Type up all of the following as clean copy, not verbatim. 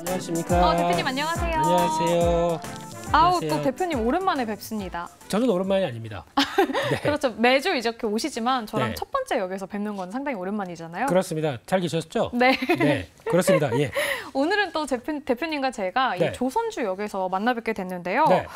안녕하십니까. 대표님 안녕하세요. 안녕하세요. 아우, 안녕하세요. 또 대표님 오랜만에 뵙습니다. 저는 오랜만이 아닙니다. 네. 그렇죠. 매주 이렇게 오시지만 저랑 네. 첫 번째 역에서 뵙는 건 상당히 오랜만이잖아요. 그렇습니다. 잘 계셨죠? 네. 네, 그렇습니다. 예. 오늘은 또 대표님과 제가 네. 이 조선주 역에서 만나 뵙게 됐는데요. 네.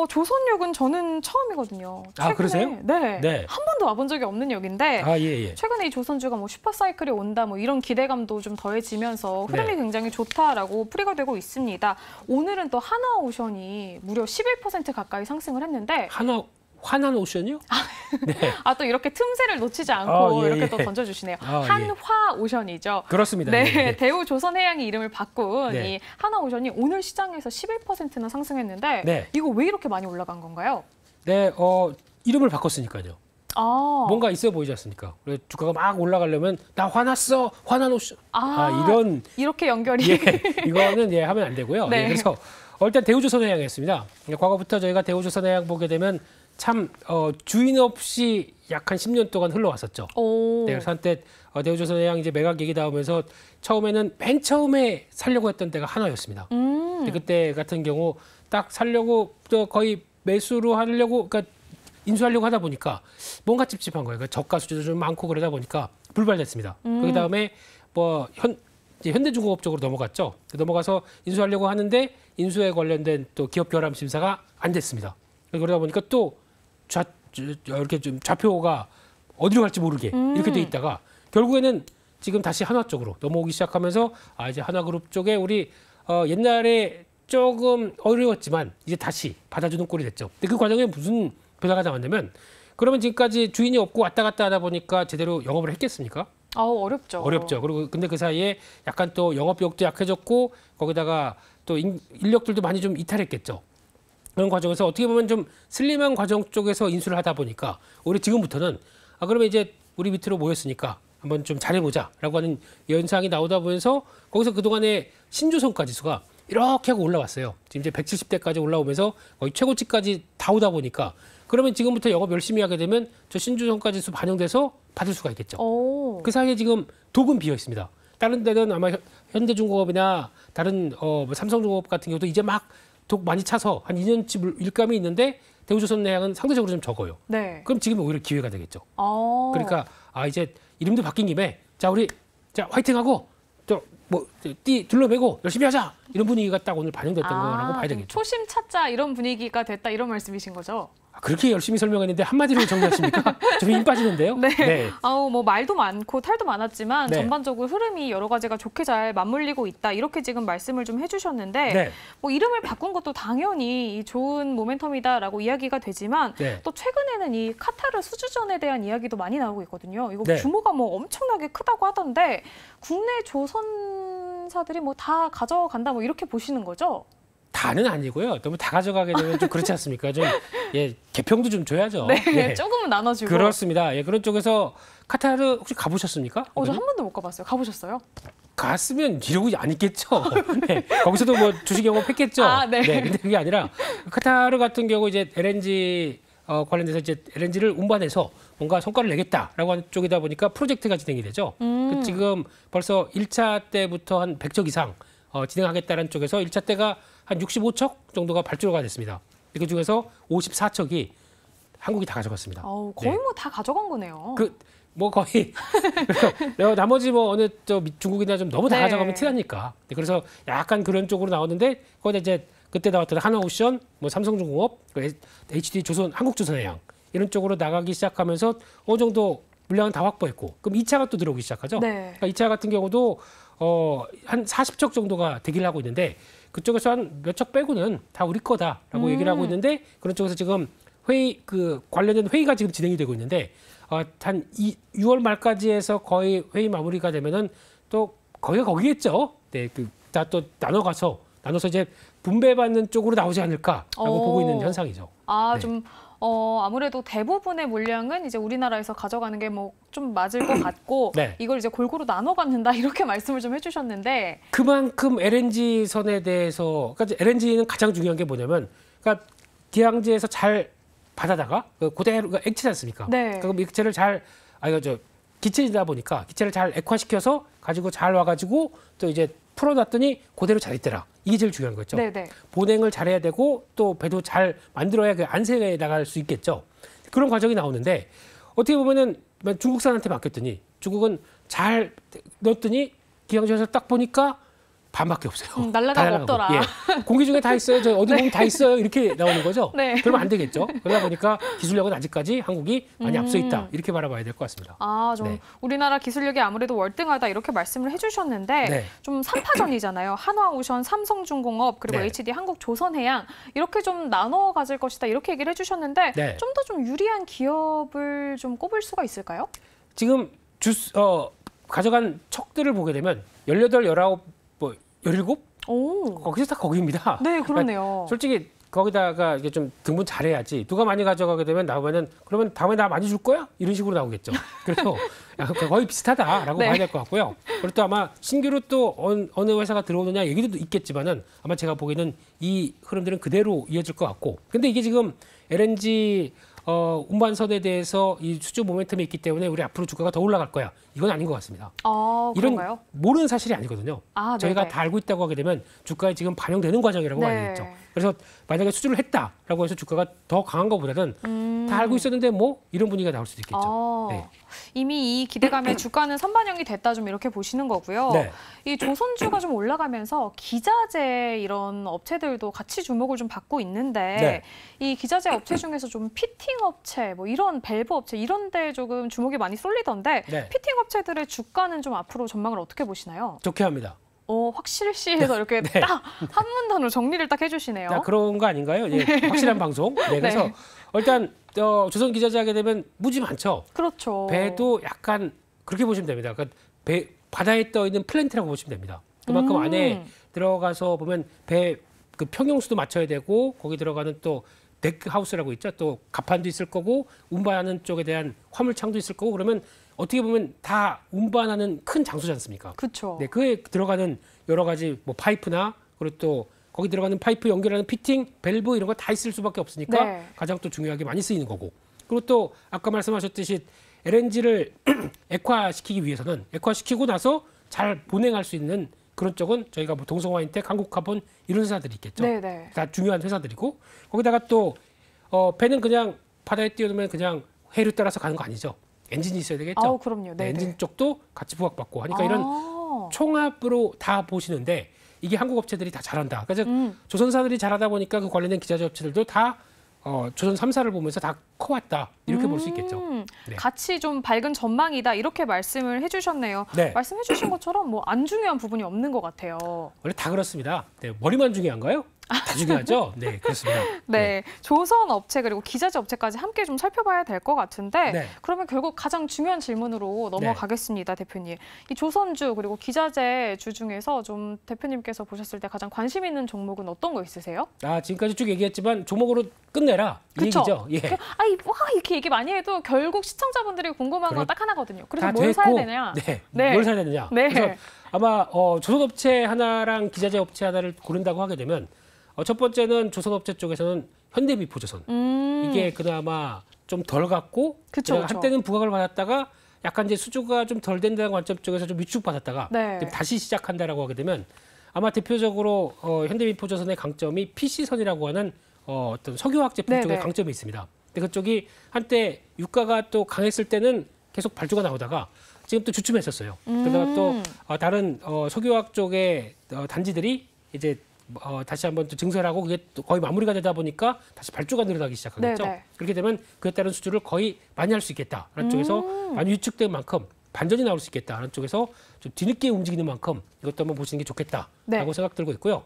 조선역은 저는 처음이거든요. 아, 그러세요? 네. 네. 한 번도 와본 적이 없는 역인데 아, 예, 예. 최근에 이 조선주가 뭐 슈퍼사이클이 온다 뭐 이런 기대감도 좀 더해지면서 흐름이 네. 굉장히 좋다라고 풀이가 되고 있습니다. 오늘은 또 하나오션이 무려 11% 가까이 상승을 했는데 환한 오션이요? 네. 또 이렇게 틈새를 놓치지 않고 아, 예, 이렇게 예. 또 던져주시네요. 아, 예. 한화오션이죠. 그렇습니다. 네, 예, 예. 대우조선해양이 이름을 바꾼 네. 이 하나오션이 오늘 시장에서 11%나 상승했는데 네. 이거 왜 이렇게 많이 올라간 건가요? 네, 이름을 바꿨으니까요. 아, 뭔가 있어 보이지 않습니까? 그래서 주가가 막 올라가려면 나 화났어, 환한 오션. 이런 이렇게 연결이. 예, 이거는 예 하면 안 되고요. 네. 예, 그래서 일단 대우조선해양이었습니다. 과거부터 저희가 대우조선해양 보게 되면 참 주인 없이 약 한 10년 동안 흘러왔었죠. 오. 네, 그래서 한때 대우조선해양 이제 매각 얘기 나오면서 처음에는 맨 처음에 살려고 했던 때가 한화였습니다. 근데 그때 같은 경우 딱 살려고 또 거의 매수로 하려고 그러니까 인수하려고 하다 보니까 뭔가 찝찝한 거예요. 그러니까 저가 수주도 좀 많고 그러다 보니까 불발됐습니다. 그 다음에 뭐 이제 현대중공업 쪽으로 넘어갔죠. 넘어가서 인수하려고 하는데 인수에 관련된 또 기업 결함 심사가 안 됐습니다. 그러다 보니까 또 이렇게 좀 좌표가 어디로 갈지 모르게 이렇게 돼 있다가 결국에는 지금 다시 한화 쪽으로 넘어오기 시작하면서 이제 한화그룹 쪽에 우리 옛날에 조금 어려웠지만 이제 다시 받아주는 꼴이 됐죠. 근데 그 과정에 무슨 변화가 나왔냐면 그러면 지금까지 주인이 없고 왔다 갔다 하다 보니까 제대로 영업을 했겠습니까? 어렵죠. 어렵죠. 그리고 근데 그 사이에 약간 또 영업력도 약해졌고 거기다가 또 인력들도 많이 좀 이탈했겠죠. 그런 과정에서 어떻게 보면 좀 슬림한 과정 쪽에서 인수를 하다 보니까 우리 지금부터는 그러면 이제 우리 밑으로 모였으니까 한번 좀 잘해보자라고 하는 현상이 나오다 보면서 거기서 그동안의 신조선가 지수가 이렇게 하고 올라왔어요. 지금 이제 170대까지 올라오면서 거의 최고치까지 다 오다 보니까 그러면 지금부터 영업 열심히 하게 되면 저 신조선가 지수 반영돼서 받을 수가 있겠죠. 그 사이에 지금 독은 비어 있습니다. 다른 데는 아마 현대중공업이나 다른 뭐 삼성중공업 같은 경우도 이제 막 독 많이 차서 한 2년치 일감이 있는데 대우조선해양은 상대적으로 좀 적어요. 네. 그럼 지금 오히려 기회가 되겠죠. 그러니까 이제 이름도 바뀐 김에 우리 화이팅하고 띠 둘러매고 열심히 하자 이런 분위기가 딱 오늘 반영됐던 거라고 봐야 되겠죠. 초심 찾자 이런 분위기가 됐다 이런 말씀이신 거죠? 그렇게 열심히 설명했는데 한마디로 정리하십니까? 좀 힘 빠지는데요. 네. 네. 뭐 말도 많고 탈도 많았지만 네. 전반적으로 흐름이 여러 가지가 좋게 잘 맞물리고 있다. 이렇게 지금 말씀을 좀 해주셨는데 네. 뭐 이름을 바꾼 것도 당연히 좋은 모멘텀이다라고 이야기가 되지만 네. 또 최근에는 이 카타르 수주전에 대한 이야기도 많이 나오고 있거든요. 이거 네. 규모가 뭐 엄청나게 크다고 하던데 국내 조선사들이 뭐 다 가져간다 뭐 이렇게 보시는 거죠? 다는 아니고요. 너무 다 가져가게 되면 좀 그렇지 않습니까? 좀 개평도 좀 줘야죠. 네. 조금은 나눠주고. 그렇습니다. 그런 쪽에서 카타르 혹시 가보셨습니까? 저 한 번도 못 가봤어요. 가보셨어요? 갔으면 이러고 안 있겠죠. 네, 거기서도 뭐 주식 영업했겠죠. 네. 근데 그게 아니라 카타르 같은 경우 이제 LNG 관련돼서 이제 LNG를 운반해서 뭔가 성과를 내겠다라고 하는 쪽이다 보니까 프로젝트가 진행이 되죠. 지금 벌써 1차 때부터 한 100척 이상 진행하겠다는 쪽에서 1차 때가 한 65척 정도가 발주가 됐습니다. 그 중에서 54척이 한국이 다 가져갔습니다. 거의 뭐 다 가져간 거네요. 뭐 거의 나머지 뭐 어느 중국이나 좀 너무 다 가져가면 티나니까. 그래서 약간 그런 쪽으로 나왔는데 거기다 이제 그때 나왔던 하나오션, 뭐 삼성중공업, HD 조선, 한국조선해양 이런 쪽으로 나가기 시작하면서 어느 정도 물량은 다 확보했고 그럼 2차가 또 들어오기 시작하죠. 네. 그러니까 2차 같은 경우도 한 40척 정도가 대기를 하고 있는데 그쪽에서 한 몇 척 빼고는 다 우리 거다라고 얘기를 하고 있는데 그런 쪽에서 지금 관련된 회의가 지금 진행이 되고 있는데 한 6월 말까지 해서 거의 회의 마무리가 되면은 또 거기가 거기겠죠. 네, 다 또 나눠서 이제 분배받는 쪽으로 나오지 않을까라고 보고 있는 현상이죠. 좀 아무래도 대부분의 물량은 이제 우리나라에서 가져가는 게 뭐 좀 맞을 것 같고 네. 이걸 이제 골고루 나눠 갖는다 이렇게 말씀을 좀 해주셨는데 그만큼 LNG 선에 대해서 그러니까 LNG는 가장 중요한 게 뭐냐면 그러니까 기항지에서 잘 받아다가 그대로 그러니까 액체지 않습니까? 네. 그럼 액체를 잘 기체이다 보니까 기체를 잘 액화시켜서 가지고 잘 와가지고 또 이제 풀어놨더니 그대로 잘 있더라. 이게 제일 중요한 거죠. 네네. 보냉을 잘해야 되고 또 배도 잘 만들어야 그 안세에 나갈 수 있겠죠. 그런 과정이 나오는데 어떻게 보면은 중국산한테 맡겼더니 중국은 잘 넣었더니 기항지에서 딱 보니까 반밖에 없어요. 날라가고 다 날아가고. 없더라. 예. 공기 중에 다 있어요. 저 어디 보면 다 있어요. 이렇게 나오는 거죠. 네. 그러면 안 되겠죠. 그러다 보니까 기술력은 아직까지 한국이 많이 앞서 있다. 이렇게 바라봐야 될 것 같습니다. 좀 네. 우리나라 기술력이 아무래도 월등하다 이렇게 말씀을 해주셨는데 네. 좀 3파전이잖아요. 한화오션, 삼성중공업 그리고 네. HD 한국조선해양 이렇게 좀 나눠 가질 것이다 이렇게 얘기를 해주셨는데 네. 좀 더 좀 유리한 기업을 좀 꼽을 수가 있을까요? 지금 가져간 척들을 보게 되면 18, 19, 17? 오, 거기서 다 거기입니다. 네 그러네요. 솔직히 거기다가 이게 좀 등분 잘해야지. 누가 많이 가져가게 되면 나오면은 그러면 다음에 나 많이 줄 거야? 이런 식으로 나오겠죠. 그래서 거의 비슷하다라고 네. 봐야 될 것 같고요. 그리고 또 아마 신규로 또 어느 회사가 들어오느냐 얘기도 있겠지만은 아마 제가 보기에는 이 흐름들은 그대로 이어질 것 같고. 근데 이게 지금 LNG 운반선에 대해서 이 수주 모멘텀이 있기 때문에 우리 앞으로 주가가 더 올라갈 거야. 이건 아닌 것 같습니다. 그런가요? 이런 모르는 사실이 아니거든요. 저희가 네네. 다 알고 있다고 하게 되면 주가에 지금 반영되는 과정이라고 네. 봐야겠죠. 그래서 만약에 수주를 했다라고 해서 주가가 더 강한 것보다는 다 알고 있었는데 뭐 이런 분위기가 나올 수도 있겠죠. 네. 이미 이 기대감에 주가는 선반영이 됐다 좀 이렇게 보시는 거고요. 네. 이 조선주가 좀 올라가면서 기자재 이런 업체들도 같이 주목을 좀 받고 있는데 이 기자재 업체 중에서 좀 피팅 업체 뭐 이런 밸브 업체 이런 데 조금 주목이 많이 쏠리던데 네. 피팅 업체들의 주가는 좀 앞으로 전망을 어떻게 보시나요? 좋게 합니다. 확실시해서 이렇게 네. 딱 한 문단으로 정리를 딱 해주시네요. 자, 그런 거 아닌가요? 예, 확실한 방송. 네, 그래서 네. 일단 조선 기자재 하게 되면 무지 많죠. 그렇죠. 배도 약간 그렇게 보시면 됩니다. 그러니까 바다에 떠 있는 플랜트라고 보시면 됩니다. 그만큼 안에 들어가서 보면 배 그 평형수도 맞춰야 되고 거기 들어가는 또 데크하우스라고 있죠. 또 갑판도 있을 거고 운반하는 쪽에 대한 화물창도 있을 거고 그러면 어떻게 보면 다 운반하는 큰 장소지 않습니까? 그렇죠. 네, 그에 들어가는 여러 가지 뭐 파이프나 그리고 또 거기 들어가는 파이프 연결하는 피팅, 밸브 이런 거 다 있을 수밖에 없으니까 네. 가장 또 중요하게 많이 쓰이는 거고. 그리고 또 아까 말씀하셨듯이 LNG를 액화시키기 위해서는 액화시키고 나서 잘 보냉할 수 있는 그런 쪽은 저희가 뭐 동성화인텍, 한국카본 이런 회사들이 있겠죠. 네네. 다 중요한 회사들이고 거기다가 또 배는 그냥 바다에 띄워놓으면 그냥 해를 따라서 가는 거 아니죠. 엔진이 있어야 되겠죠. 그럼요. 네, 네네. 엔진 쪽도 같이 부각받고 하니까 이런 총합으로 다 보시는데 이게 한국 업체들이 다 잘한다. 그래서 조선사들이 잘하다 보니까 그 관련된 기자재 업체들도 다 조선 3사를 보면서 다 커왔다. 이렇게 볼 수 있겠죠. 네. 같이 좀 밝은 전망이다 이렇게 말씀을 해주셨네요. 네. 말씀해주신 것처럼 뭐 안 중요한 부분이 없는 것 같아요. 원래 다 그렇습니다. 네, 머리만 중요한가요? 다 중요하죠. 네, 그렇습니다. 네, 조선 업체 그리고 기자재 업체까지 함께 좀 살펴봐야 될 것 같은데 네. 그러면 결국 가장 중요한 질문으로 넘어가겠습니다, 대표님. 이 조선주 그리고 기자재주 중에서 좀 대표님께서 보셨을 때 가장 관심 있는 종목은 어떤 거 있으세요? 지금까지 쭉 얘기했지만 종목으로 끝내라 이 그쵸? 얘기죠. 예. 이렇게 얘기 많이 해도 결국 시청자분들이 궁금한 건 딱 하나거든요. 그래서 다 뭘 됐고, 사야 되냐? 네, 뭘 사야 되느냐. 네. 그래서 아마 조선업체 하나랑 기자재 업체 하나를 고른다고 하게 되면 첫 번째는 조선업체 쪽에서는 현대미포조선. 이게 그나마 좀 덜 갔고 그쵸. 한때는 부각을 받았다가 약간 이제 수주가 좀 덜 된다는 관점 쪽에서 좀 위축받았다가 지금 다시 시작한다라고 하게 되면 아마 대표적으로 현대미포조선의 강점이 PC선이라고 하는 어떤 석유화학 제품 쪽에 강점이 있습니다. 근데 그쪽이 한때 유가가 또 강했을 때는 계속 발주가 나오다가 지금 또 주춤했었어요. 그러다가 또 다른 석유화학 쪽의 단지들이 이제 다시 한번 또 증설하고 그게 또 거의 마무리가 되다 보니까 다시 발주가 늘어나기 시작하겠죠. 네네. 그렇게 되면 그에 따른 수주를 거의 많이 할 수 있겠다라는 쪽에서 많이 위축된 만큼 반전이 나올 수 있겠다라는 쪽에서 좀 뒤늦게 움직이는 만큼 이것도 한번 보시는 게 좋겠다라고 생각 들고 있고요.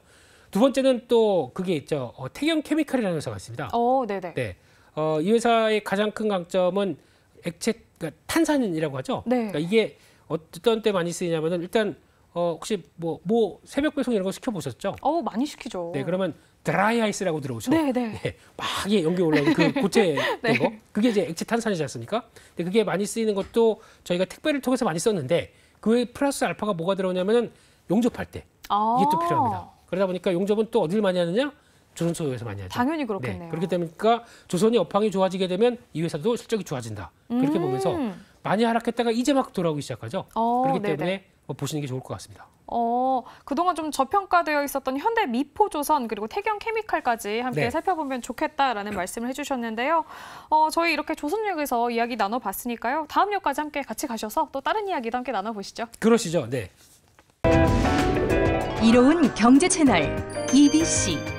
두 번째는 또 그게 있죠. 태경 케미칼이라는 회사가 있습니다. 네네. 네. 이 회사의 가장 큰 강점은 액체, 그러니까 탄산이라고 하죠. 네. 그러니까 이게 어떤 때 많이 쓰이냐면은 일단 혹시 뭐 새벽 배송 이런 거 시켜 보셨죠? 많이 시키죠. 네, 그러면 드라이 아이스라고 들어오죠. 네, 네. 예, 막 이게 연기 올라오는 그 고체된 네. 거. 그게 이제 액체 탄산이지 않습니까? 근데 그게 많이 쓰이는 것도 저희가 택배를 통해서 많이 썼는데 그 플러스 알파가 뭐가 들어오냐면은 용접할 때 아. 이게 또 필요합니다. 그러다 보니까 용접은 또 어딜 많이 하느냐? 조선소에서 많이 하죠. 당연히 그렇겠네요. 네, 그렇기 때문에 조선이 업황이 좋아지게 되면 이 회사도 실적이 좋아진다. 그렇게 보면서 많이 하락했다가 이제 막 돌아오기 시작하죠. 그렇기 네네. 때문에 보시는 게 좋을 것 같습니다. 그동안 좀 저평가되어 있었던 현대 미포조선 그리고 태경 케미칼까지 함께 네. 살펴보면 좋겠다라는 말씀을 해주셨는데요. 저희 이렇게 조선역에서 이야기 나눠봤으니까요. 다음 역까지 함께 같이 가셔서 또 다른 이야기도 함께 나눠보시죠. 그러시죠. 네. 이로운 경제 채널 EBC